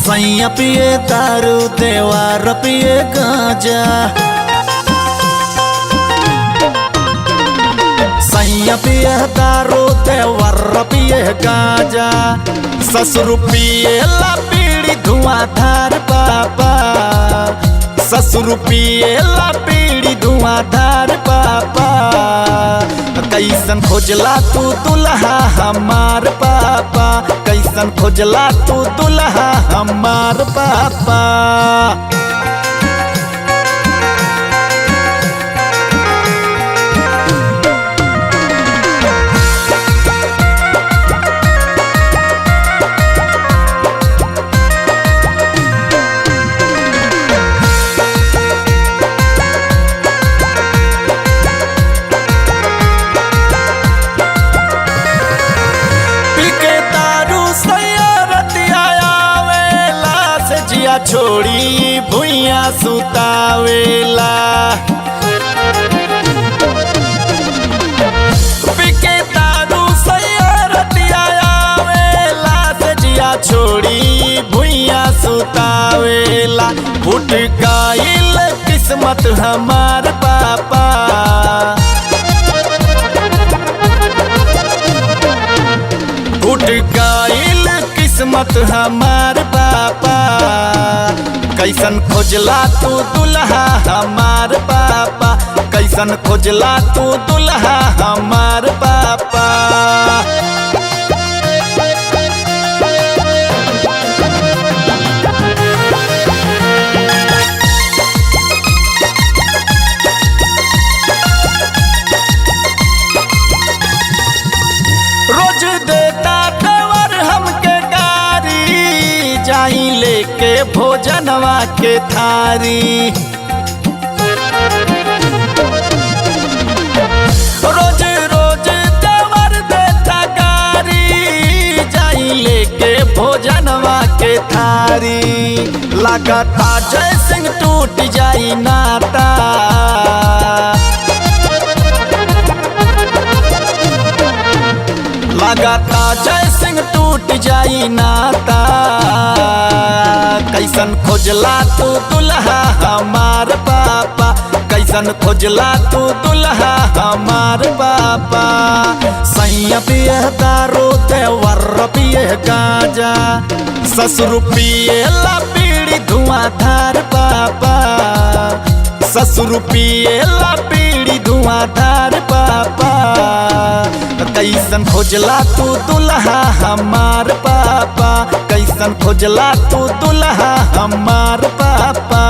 सैया पिए दारू देवार पिए गांजा, सैया पिए दारू देवार पिए गांजा, ससुर पिए ला बीड़ी धुआंधार पापा, ससुर पिए ला बीड़ी धुआंधार पापा। कैसन खोजला तू दुल्हा हमार पापा, कैसन खोजला तू दुल्हा हमार पापा। छोड़ी भुइया सुतावेला, पिके दारू सैयरतिया आवेला, से जिया छोड़ी भुइया सुतावेला। फूट गइल किस्मत हमार पापा, फूट गइल किस्मत हमार पापा। कैसन खोजला तू दुल्हा हमार पापा, कैसन खोजला तू दुल्हा हमार पापा। रोज देता देवर हमके गारी, जाई लेके भोजनवा के थारी। रोज रोज देवर देता गारी, जाई लेके भोजनवा के थारी। लगाता जय सिंह टूट जाई नाता, लगाता जय सिंह टूट जाई नाता। कैसन खोजला तू दुल्हा हमार पापा, कैसन खोजला तू दुल्हा हमार पापा। सैया पिए दारू देवर पिए गांजा, ससुर पिए ला बीड़ी धुआंधार पापा, ससुर पिए ला बीड़ी धुआंधार पापा। कैसन खोजला तू दुल्हा हमार पापा, कैसन खोजला तू दुल्हा हमार पापा।